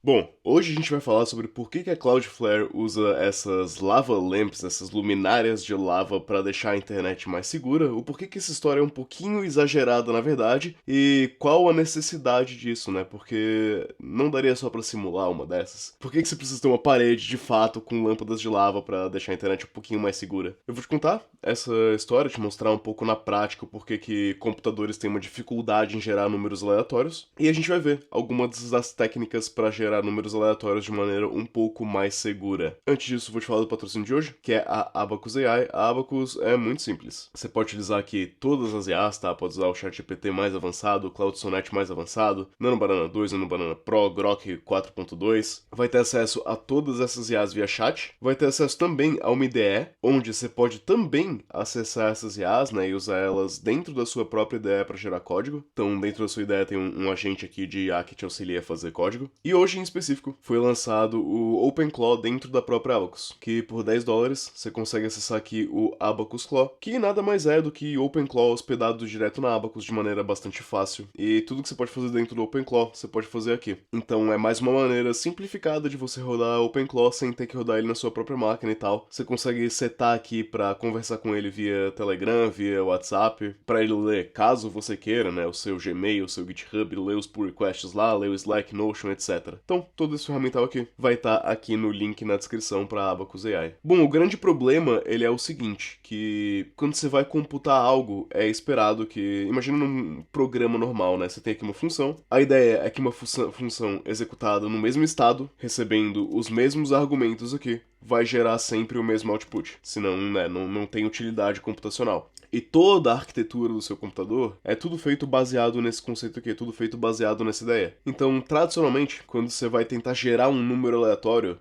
Bom, hoje a gente vai falar sobre por que a Cloudflare usa essas lava lamps, essas luminárias de lava para deixar a internet mais segura, o porquê que essa história é um pouquinho exagerada na verdade e qual a necessidade disso, né? Porque não daria só para simular uma dessas. Por que você precisa ter uma parede de fato com lâmpadas de lava para deixar a internet um pouquinho mais segura? Eu vou te contar essa história, te mostrar um pouco na prática o porquê que computadores têm uma dificuldade em gerar números aleatórios e a gente vai ver algumas das técnicas para gerar números aleatórios de maneira um pouco mais segura. Antes disso, vou te falar do patrocínio de hoje, que é a Abacus AI. A Abacus é muito simples. Você pode utilizar aqui todas as IAs, tá? Pode usar o ChatGPT mais avançado, o Cloud Sonnet mais avançado, Nano Banana 2, Nano Banana Pro, Grok 4.2. Vai ter acesso a todas essas IAs via chat. Vai ter acesso também a uma IDE, onde você pode também acessar essas IAs, né, e usar elas dentro da sua própria IDE para gerar código. Então, dentro da sua IDE tem um agente aqui de IA que te auxilia a fazer código. E hoje, em específico, foi lançado o OpenClaw dentro da própria Abacus, que por $10 você consegue acessar aqui o Abacus Claw, que nada mais é do que OpenClaw hospedado direto na Abacus de maneira bastante fácil. E tudo que você pode fazer dentro do OpenClaw, você pode fazer aqui. Então é mais uma maneira simplificada de você rodar OpenClaw sem ter que rodar ele na sua própria máquina e tal. Você consegue setar aqui para conversar com ele via Telegram, via WhatsApp, para ele ler, caso você queira, né, o seu Gmail, o seu GitHub, ler os pull requests lá, ler o Slack, Notion, etc. Então, todo esse ferramental aqui vai estar aqui no link na descrição para Abacus AI. Bom, o grande problema, ele é o seguinte, que quando você vai computar algo, é esperado que, imagina num programa normal, né, você tem aqui uma função, a ideia é que uma função executada no mesmo estado, recebendo os mesmos argumentos aqui, vai gerar sempre o mesmo output, senão, né, não tem utilidade computacional. E toda a arquitetura do seu computador é tudo feito baseado nesse conceito aqui, é tudo feito baseado nessa ideia. Então, tradicionalmente, quando você vai tentar gerar um número aleatório,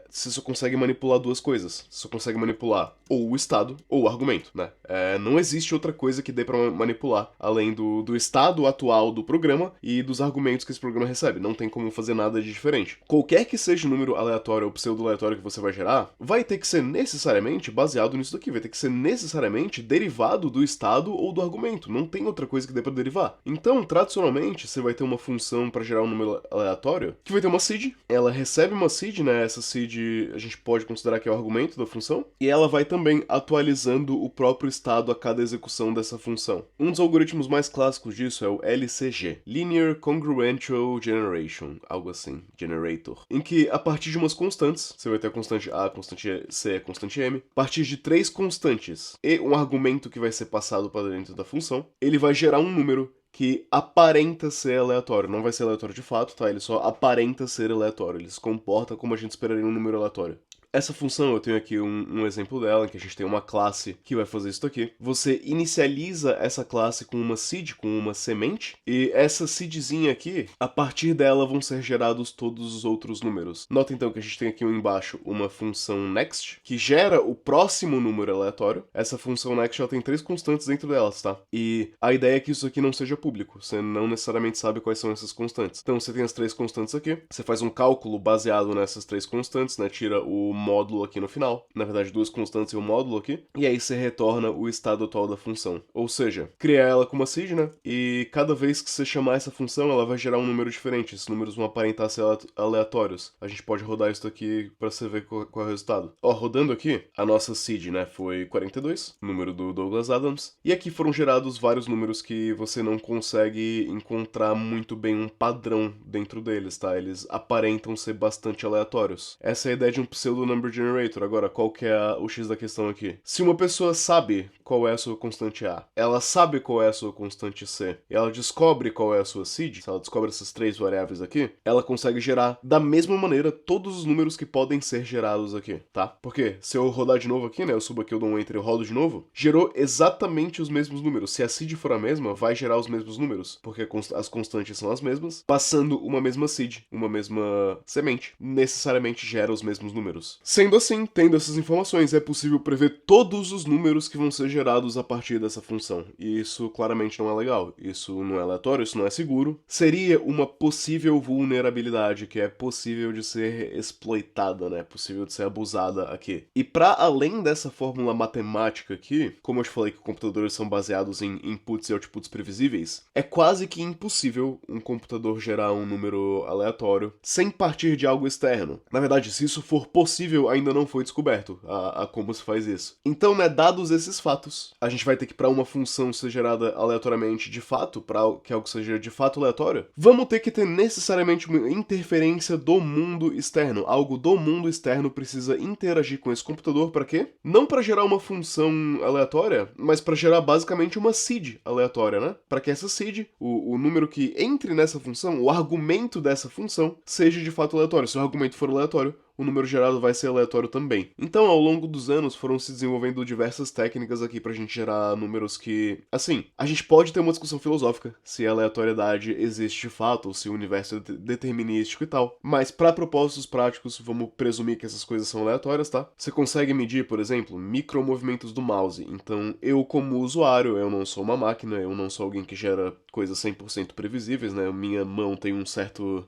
você só consegue manipular duas coisas. Você só consegue manipular ou o estado ou o argumento, né? Não existe outra coisa que dê pra manipular, além do estado atual do programa e dos argumentos que esse programa recebe. Não tem como fazer nada de diferente. Qualquer que seja o número aleatório ou pseudo-aleatório que você vai gerar, vai ter que ser necessariamente baseado nisso daqui, vai ter que ser necessariamente derivado do estado ou do argumento. Não tem outra coisa que dê pra derivar. Então, tradicionalmente, você vai ter uma função para gerar um número aleatório que vai ter uma seed. Ela recebe uma seed, né? Essa seed a gente pode considerar que é o argumento da função. E ela vai também atualizando o próprio estado a cada execução dessa função. Um dos algoritmos mais clássicos disso é o LCG, Linear Congruential Generation, algo assim, Generator, em que a partir de umas constantes, você vai ter a constante A, a constante C, a constante M, a partir de três constantes e um argumento que vai ser passado para dentro da função, ele vai gerar um número que aparenta ser aleatório. Não vai ser aleatório de fato, tá? Ele só aparenta ser aleatório. Ele se comporta como a gente esperaria um número aleatório. Essa função, eu tenho aqui um exemplo dela, em que a gente tem uma classe que vai fazer isso aqui. Você inicializa essa classe com uma seed, com uma semente, e essa seedzinha aqui, a partir dela vão ser gerados todos os outros números. Nota então que a gente tem aqui embaixo uma função next, que gera o próximo número aleatório. Essa função next ela tem três constantes dentro delas, tá? E a ideia é que isso aqui não seja público, você não necessariamente sabe quais são essas constantes. Então você tem as três constantes aqui, você faz um cálculo baseado nessas três constantes, né? Tira o módulo aqui no final, na verdade duas constantes e um módulo aqui, e aí você retorna o estado atual da função. Ou seja, cria ela com uma seed, né? E cada vez que você chamar essa função, ela vai gerar um número diferente. Esses números vão aparentar ser aleatórios. A gente pode rodar isso aqui para você ver qual é o resultado. Ó, rodando aqui, a nossa seed, né, foi 42, número do Douglas Adams, e aqui foram gerados vários números que você não consegue encontrar muito bem um padrão dentro deles, tá? Eles aparentam ser bastante aleatórios. Essa é a ideia de um pseudo number generator. Agora, qual que é o X da questão aqui? Se uma pessoa sabe qual é a sua constante A, ela sabe qual é a sua constante C, e ela descobre qual é a sua seed, se ela descobre essas três variáveis aqui, ela consegue gerar da mesma maneira todos os números que podem ser gerados aqui, tá? Porque se eu rodar de novo aqui, né, eu subo aqui, eu dou um enter e eu rodo de novo, gerou exatamente os mesmos números. Se a seed for a mesma, vai gerar os mesmos números, porque as constantes são as mesmas, passando uma mesma seed, uma mesma semente, necessariamente gera os mesmos números. Sendo assim, tendo essas informações, é possível prever todos os números que vão ser gerados a partir dessa função. E isso claramente não é legal. Isso não é aleatório, isso não é seguro. Seria uma possível vulnerabilidade que é possível de ser exploitada, né? Possível de ser abusada aqui. E para além dessa fórmula matemática aqui, como eu te falei que computadores são baseados em inputs e outputs previsíveis, é quase que impossível um computador gerar um número aleatório sem partir de algo externo. Na verdade, se isso for possível, ainda não foi descoberto a como se faz isso. Então, né, dados esses fatos, a gente vai ter que, para uma função ser gerada aleatoriamente de fato, para que algo seja de fato aleatório, vamos ter que ter necessariamente uma interferência do mundo externo. Algo do mundo externo precisa interagir com esse computador para quê? Não para gerar uma função aleatória, mas para gerar basicamente uma seed aleatória, né? Para que essa seed, o número que entre nessa função, o argumento dessa função, seja de fato aleatório. Se o argumento for aleatório, o número gerado vai ser aleatório também. Então, ao longo dos anos, foram se desenvolvendo diversas técnicas aqui pra gente gerar números que... Assim, a gente pode ter uma discussão filosófica se a aleatoriedade existe de fato, ou se o universo é determinístico e tal, mas para propósitos práticos, vamos presumir que essas coisas são aleatórias, tá? Você consegue medir, por exemplo, micromovimentos do mouse. Então, eu como usuário, eu não sou uma máquina, eu não sou alguém que gera coisas 100% previsíveis, né? Minha mão tem um certo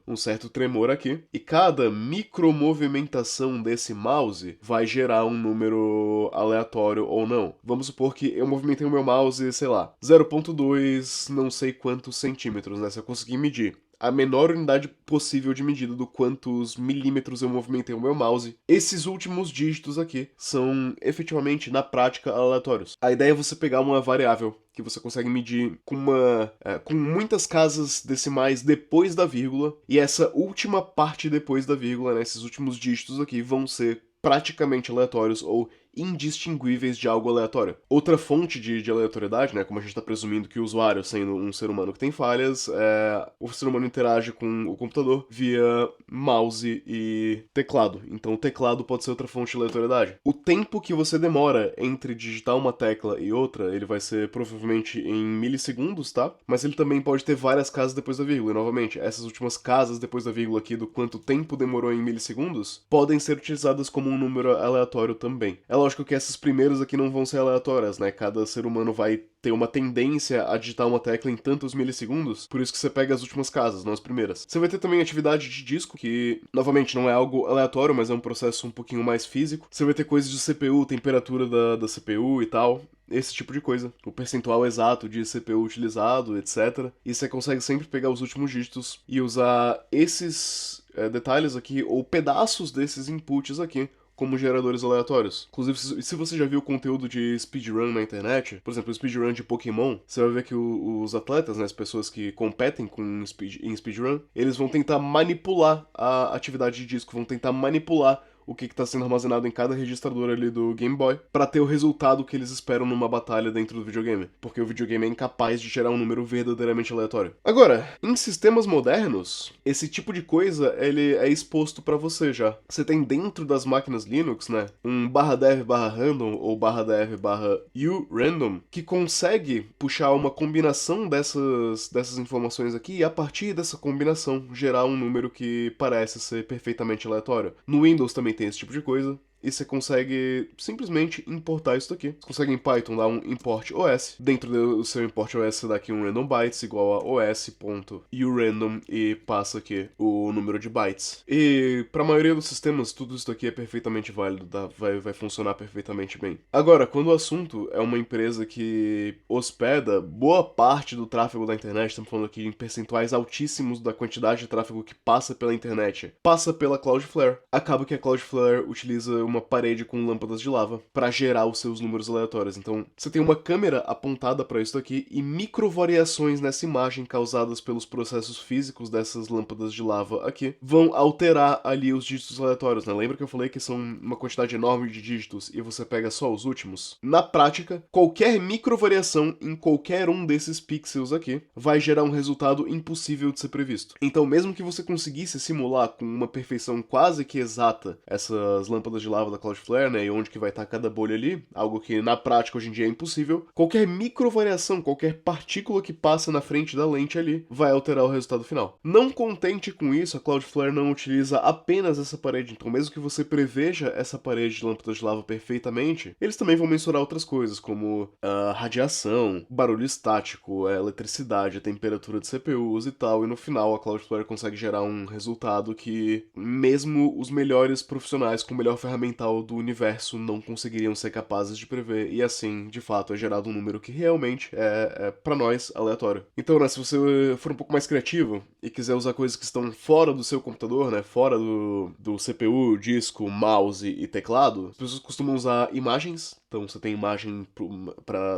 tremor aqui. E cada micromovimentação desse mouse vai gerar um número aleatório ou não. Vamos supor que eu movimentei o meu mouse, sei lá, 0,2 não sei quantos centímetros, né? Se eu conseguir medir a menor unidade possível de medida do quantos milímetros eu movimentei o meu mouse. Esses últimos dígitos aqui são efetivamente, na prática, aleatórios. A ideia é você pegar uma variável que você consegue medir com muitas casas decimais depois da vírgula, e essa última parte depois da vírgula, né, esses últimos dígitos aqui, vão ser praticamente aleatórios ou indistinguíveis de algo aleatório. Outra fonte de aleatoriedade, né, como a gente está presumindo que o usuário, sendo um ser humano que tem falhas, o ser humano interage com o computador via mouse e teclado. Então o teclado pode ser outra fonte de aleatoriedade. O tempo que você demora entre digitar uma tecla e outra, ele vai ser provavelmente em milissegundos, tá? Mas ele também pode ter várias casas depois da vírgula. E novamente, essas últimas casas depois da vírgula aqui, do quanto tempo demorou em milissegundos, podem ser utilizadas como um número aleatório também. É lógico que essas primeiras aqui não vão ser aleatórias, né? Cada ser humano vai ter uma tendência a digitar uma tecla em tantos milissegundos, por isso que você pega as últimas casas, não as primeiras. Você vai ter também atividade de disco, que, novamente, não é algo aleatório, mas é um processo um pouquinho mais físico. Você vai ter coisas de CPU, temperatura da CPU e tal, esse tipo de coisa. O percentual exato de CPU utilizado, etc. E você consegue sempre pegar os últimos dígitos e usar esses detalhes aqui, ou pedaços desses inputs aqui, como geradores aleatórios. Inclusive, se você já viu conteúdo de speedrun na internet, por exemplo, speedrun de Pokémon, você vai ver que os atletas, né, as pessoas que competem em speedrun, eles vão tentar manipular a atividade de disco, vão tentar manipular o que está sendo armazenado em cada registrador ali do Game Boy, para ter o resultado que eles esperam numa batalha dentro do videogame, porque o videogame é incapaz de gerar um número verdadeiramente aleatório. Agora, em sistemas modernos, esse tipo de coisa ele é exposto para você já. Você tem dentro das máquinas Linux, né, um /dev/random ou /dev/urandom que consegue puxar uma combinação dessas informações aqui e a partir dessa combinação gerar um número que parece ser perfeitamente aleatório. No Windows também tem esse tipo de coisa. E você consegue simplesmente importar isso daqui. Você consegue em Python dar um import OS. Dentro do seu import OS você dá aqui um random bytes igual a os.urandom e passa aqui o número de bytes. E para a maioria dos sistemas tudo isso daqui é perfeitamente válido, tá? Vai funcionar perfeitamente bem. Agora, quando o assunto é uma empresa que hospeda boa parte do tráfego da internet, estamos falando aqui em percentuais altíssimos da quantidade de tráfego que passa pela internet, passa pela Cloudflare. Acaba que a Cloudflare utiliza uma parede com lâmpadas de lava para gerar os seus números aleatórios. Então, você tem uma câmera apontada para isso aqui e microvariações nessa imagem causadas pelos processos físicos dessas lâmpadas de lava aqui vão alterar ali os dígitos aleatórios, né? Lembra que eu falei que são uma quantidade enorme de dígitos e você pega só os últimos? Na prática, qualquer microvariação em qualquer um desses pixels aqui vai gerar um resultado impossível de ser previsto. Então, mesmo que você conseguisse simular com uma perfeição quase que exata essas lâmpadas de lava lava da Cloudflare, né, e onde que vai estar cada bolha ali, algo que na prática hoje em dia é impossível, qualquer microvariação, qualquer partícula que passa na frente da lente ali vai alterar o resultado final. Não contente com isso, a Cloudflare não utiliza apenas essa parede, então mesmo que você preveja essa parede de lâmpadas de lava perfeitamente, eles também vão mensurar outras coisas, como radiação, barulho estático, eletricidade, a temperatura de CPUs e tal, e no final a Cloudflare consegue gerar um resultado que mesmo os melhores profissionais com o melhor ferramental do universo não conseguiriam ser capazes de prever, e assim, de fato, é gerado um número que realmente é pra nós, aleatório. Então, né, se você for um pouco mais criativo e quiser usar coisas que estão fora do seu computador, né, fora do CPU, disco, mouse e teclado, as pessoas costumam usar imagens. Então você tem imagem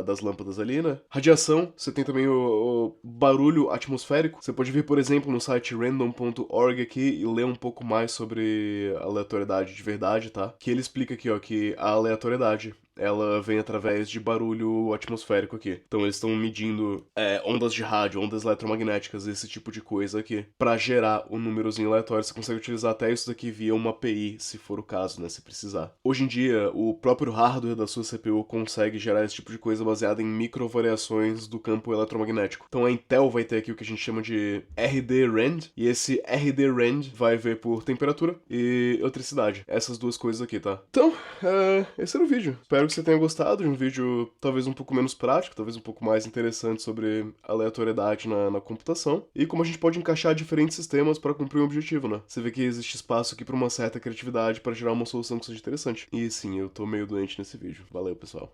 das lâmpadas ali, né? Radiação, você tem também o barulho atmosférico. Você pode vir, por exemplo, no site random.org aqui e ler um pouco mais sobre aleatoriedade de verdade, tá? Que ele explica aqui, ó, que a aleatoriedade ela vem através de barulho atmosférico aqui. Então eles estão medindo ondas de rádio, ondas eletromagnéticas, esse tipo de coisa aqui. Pra gerar um númerozinho aleatório, você consegue utilizar até isso daqui via uma API, se for o caso, né, se precisar. Hoje em dia, o próprio hardware da sua CPU consegue gerar esse tipo de coisa baseada em microvariações do campo eletromagnético. Então a Intel vai ter aqui o que a gente chama de RD-RAND, e esse RD-RAND vai ver por temperatura e eletricidade. Essas duas coisas aqui, tá? Então, esse era o vídeo. Espero que você tenha gostado de um vídeo talvez um pouco menos prático, talvez um pouco mais interessante sobre aleatoriedade na computação e como a gente pode encaixar diferentes sistemas para cumprir um objetivo, né? Você vê que existe espaço aqui para uma certa criatividade para gerar uma solução que seja interessante. E sim, eu tô meio doente nesse vídeo. Valeu, pessoal.